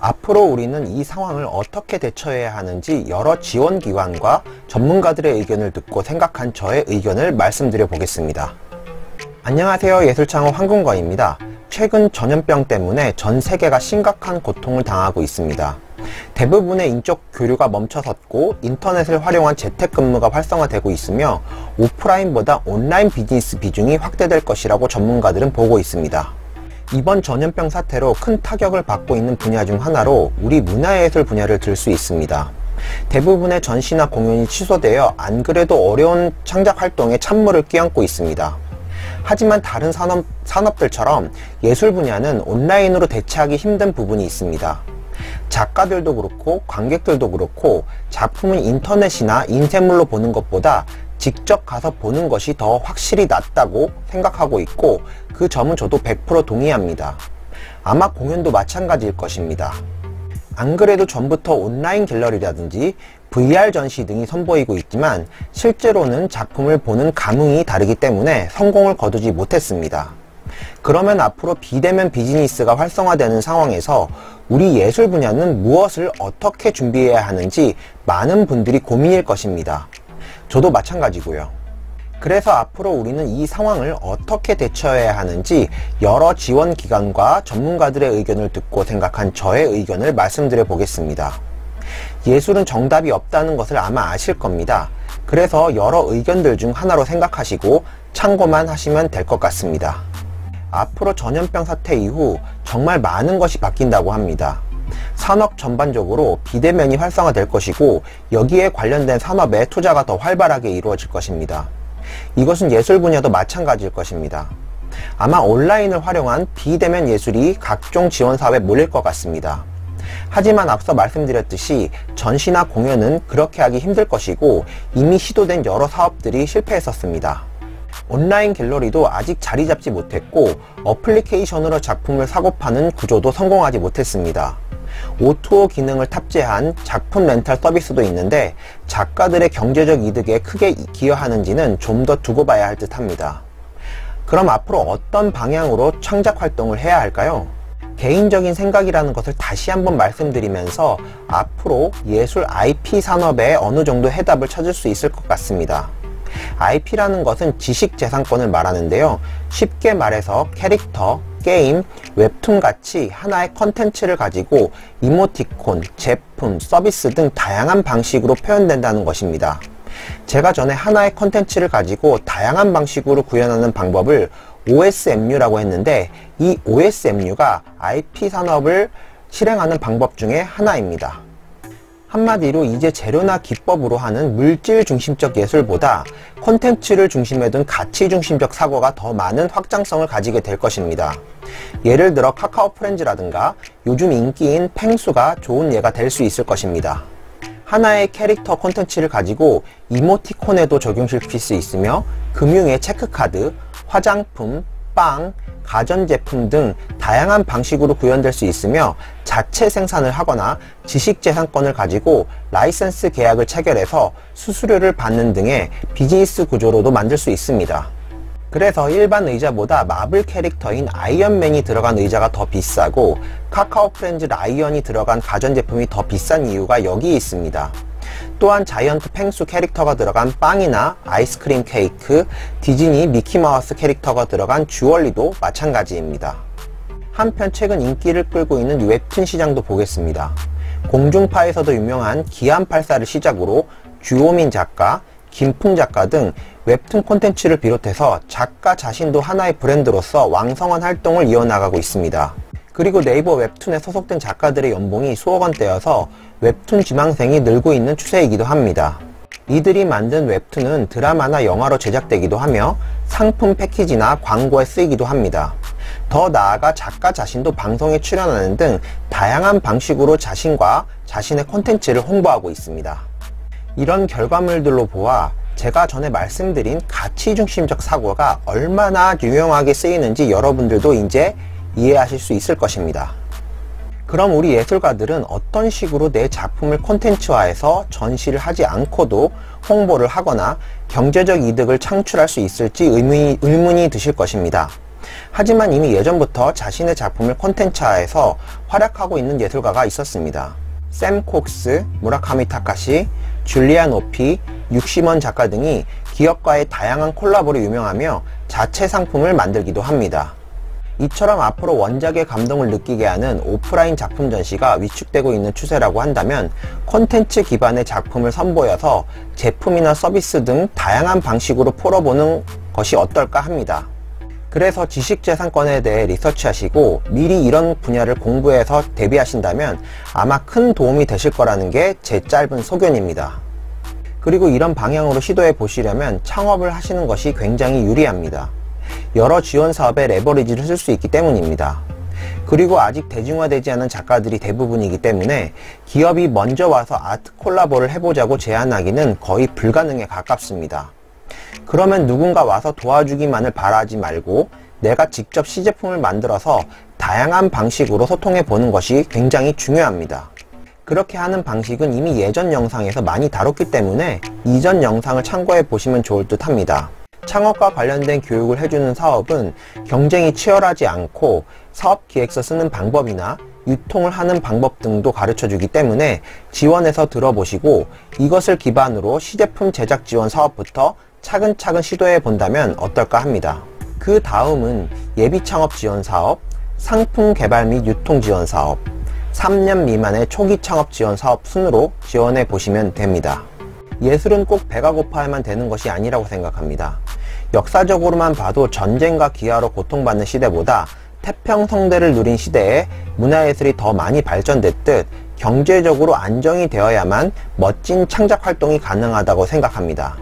앞으로 우리는 이 상황을 어떻게 대처해야 하는지 여러 지원기관과 전문가들의 의견을 듣고 생각한 저의 의견을 말씀드려 보겠습니다. 안녕하세요. 예술창업 황금거입니다. 최근 전염병 때문에 전 세계가 심각한 고통을 당하고 있습니다. 대부분의 인적 교류가 멈춰섰고 인터넷을 활용한 재택근무가 활성화되고 있으며 오프라인보다 온라인 비즈니스 비중이 확대될 것이라고 전문가들은 보고 있습니다. 이번 전염병 사태로 큰 타격을 받고 있는 분야 중 하나로 우리 문화예술 분야를 들 수 있습니다. 대부분의 전시나 공연이 취소되어 안 그래도 어려운 창작 활동에 찬물을 끼얹고 있습니다. 하지만 다른 산업들처럼 예술 분야는 온라인으로 대체하기 힘든 부분이 있습니다. 작가들도 그렇고 관객들도 그렇고 작품은 인터넷이나 인쇄물로 보는 것보다 직접 가서 보는 것이 더 확실히 낫다고 생각하고 있고 그 점은 저도 100% 동의합니다. 아마 공연도 마찬가지일 것입니다. 안 그래도 전부터 온라인 갤러리라든지 VR 전시 등이 선보이고 있지만 실제로는 작품을 보는 감흥이 다르기 때문에 성공을 거두지 못했습니다. 그러면 앞으로 비대면 비즈니스가 활성화되는 상황에서 우리 예술 분야는 무엇을 어떻게 준비해야 하는지 많은 분들이 고민일 것입니다. 저도 마찬가지고요. 그래서 앞으로 우리는 이 상황을 어떻게 대처해야 하는지 여러 지원기관과 전문가들의 의견을 듣고 생각한 저의 의견을 말씀드려 보겠습니다. 예술은 정답이 없다는 것을 아마 아실 겁니다. 그래서 여러 의견들 중 하나로 생각하시고 참고만 하시면 될 것 같습니다. 앞으로 전염병 사태 이후 정말 많은 것이 바뀐다고 합니다. 산업 전반적으로 비대면이 활성화될 것이고 여기에 관련된 산업의 투자가 더 활발하게 이루어질 것입니다. 이것은 예술 분야도 마찬가지일 것입니다. 아마 온라인을 활용한 비대면 예술이 각종 지원 사업에 몰릴 것 같습니다. 하지만 앞서 말씀드렸듯이 전시나 공연은 그렇게 하기 힘들 것이고 이미 시도된 여러 사업들이 실패했었습니다. 온라인 갤러리도 아직 자리 잡지 못했고 어플리케이션으로 작품을 사고 파는 구조도 성공하지 못했습니다. O2O 기능을 탑재한 작품 렌탈 서비스도 있는데 작가들의 경제적 이득에 크게 기여하는지는 좀 더 두고 봐야 할 듯 합니다. 그럼 앞으로 어떤 방향으로 창작 활동을 해야 할까요? 개인적인 생각이라는 것을 다시 한번 말씀드리면서 앞으로 예술 IP 산업에 어느 정도 해답을 찾을 수 있을 것 같습니다. IP라는 것은 지식재산권을 말하는데요. 쉽게 말해서 캐릭터, 게임, 웹툰 같이 하나의 컨텐츠를 가지고 이모티콘, 제품, 서비스 등 다양한 방식으로 표현된다는 것입니다. 제가 전에 하나의 컨텐츠를 가지고 다양한 방식으로 구현하는 방법을 OSMU라고 했는데 이 OSMU가 IP 산업을 실행하는 방법 중에 하나입니다. 한마디로 이제 재료나 기법으로 하는 물질 중심적 예술보다 콘텐츠를 중심에 둔 가치 중심적 사고가 더 많은 확장성을 가지게 될 것입니다. 예를 들어 카카오 프렌즈라든가 요즘 인기인 펭수가 좋은 예가 될 수 있을 것입니다. 하나의 캐릭터 콘텐츠를 가지고 이모티콘에도 적용시킬 수 있으며 금융의 체크카드, 화장품, 빵, 가전제품 등 다양한 방식으로 구현될 수 있으며 자체 생산을 하거나 지식재산권을 가지고 라이센스 계약을 체결해서 수수료를 받는 등의 비즈니스 구조로도 만들 수 있습니다. 그래서 일반 의자보다 마블 캐릭터인 아이언맨이 들어간 의자가 더 비싸고 카카오 프렌즈 라이언이 들어간 가전제품이 더 비싼 이유가 여기에 있습니다. 또한 자이언트 펭수 캐릭터가 들어간 빵이나 아이스크림 케이크, 디즈니 미키마우스 캐릭터가 들어간 주얼리도 마찬가지입니다. 한편 최근 인기를 끌고 있는 웹툰 시장도 보겠습니다. 공중파에서도 유명한 기안84를 시작으로 주호민 작가, 김풍 작가 등 웹툰 콘텐츠를 비롯해서 작가 자신도 하나의 브랜드로서 왕성한 활동을 이어나가고 있습니다. 그리고 네이버 웹툰에 소속된 작가들의 연봉이 수억 원대여서 웹툰 지망생이 늘고 있는 추세이기도 합니다. 이들이 만든 웹툰은 드라마나 영화로 제작되기도 하며 상품 패키지나 광고에 쓰이기도 합니다. 더 나아가 작가 자신도 방송에 출연하는 등 다양한 방식으로 자신과 자신의 콘텐츠를 홍보하고 있습니다. 이런 결과물들로 보아 제가 전에 말씀드린 가치 중심적 사고가 얼마나 유용하게 쓰이는지 여러분들도 이제 이해하실 수 있을 것입니다. 그럼 우리 예술가들은 어떤 식으로 내 작품을 콘텐츠화해서 전시를 하지 않고도 홍보를 하거나 경제적 이득을 창출할 수 있을지 의문이 드실 것입니다. 하지만 이미 예전부터 자신의 작품을 콘텐츠화해서 활약하고 있는 예술가가 있었습니다. 샘 콕스, 무라카미 타카시, 줄리안 오피, 육시먼 작가 등이 기업과의 다양한 콜라보로 유명하며 자체 상품을 만들기도 합니다. 이처럼 앞으로 원작의 감동을 느끼게 하는 오프라인 작품 전시가 위축되고 있는 추세라고 한다면 콘텐츠 기반의 작품을 선보여서 제품이나 서비스 등 다양한 방식으로 풀어보는 것이 어떨까 합니다. 그래서 지식재산권에 대해 리서치하시고 미리 이런 분야를 공부해서 대비하신다면 아마 큰 도움이 되실 거라는 게 제 짧은 소견입니다. 그리고 이런 방향으로 시도해 보시려면 창업을 하시는 것이 굉장히 유리합니다. 여러 지원 사업에 레버리지를 쓸 수 있기 때문입니다. 그리고 아직 대중화되지 않은 작가들이 대부분이기 때문에 기업이 먼저 와서 아트 콜라보를 해보자고 제안하기는 거의 불가능에 가깝습니다. 그러면 누군가 와서 도와주기만을 바라지 말고 내가 직접 시제품을 만들어서 다양한 방식으로 소통해 보는 것이 굉장히 중요합니다. 그렇게 하는 방식은 이미 예전 영상에서 많이 다뤘기 때문에 이전 영상을 참고해 보시면 좋을 듯 합니다. 창업과 관련된 교육을 해주는 사업은 경쟁이 치열하지 않고 사업 기획서 쓰는 방법이나 유통을 하는 방법 등도 가르쳐 주기 때문에 지원해서 들어보시고 이것을 기반으로 시제품 제작 지원 사업부터 차근차근 시도해 본다면 어떨까 합니다. 그 다음은 예비 창업 지원 사업, 상품 개발 및 유통 지원 사업, 3년 미만의 초기 창업 지원 사업 순으로 지원해 보시면 됩니다. 예술은 꼭 배가 고파야만 되는 것이 아니라고 생각합니다. 역사적으로만 봐도 전쟁과 기아로 고통받는 시대보다 태평성대를 누린 시대에 문화예술이 더 많이 발전됐듯 경제적으로 안정이 되어야만 멋진 창작 활동이 가능하다고 생각합니다.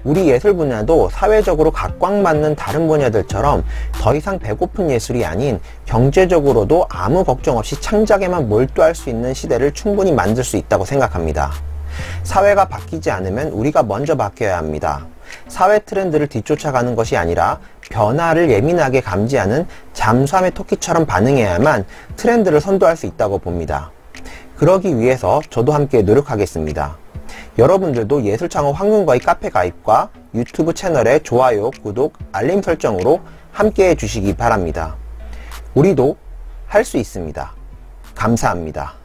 우리 예술 분야도 사회적으로 각광받는 다른 분야들처럼 더 이상 배고픈 예술이 아닌 경제적으로도 아무 걱정 없이 창작에만 몰두할 수 있는 시대를 충분히 만들 수 있다고 생각합니다. 사회가 바뀌지 않으면 우리가 먼저 바뀌어야 합니다. 사회 트렌드를 뒤쫓아가는 것이 아니라 변화를 예민하게 감지하는 잠수함의 토끼처럼 반응해야만 트렌드를 선도할 수 있다고 봅니다. 그러기 위해서 저도 함께 노력하겠습니다. 여러분들도 예술창업 황금거위 카페 가입과 유튜브 채널의 좋아요, 구독, 알림 설정으로 함께 해주시기 바랍니다. 우리도 할 수 있습니다. 감사합니다.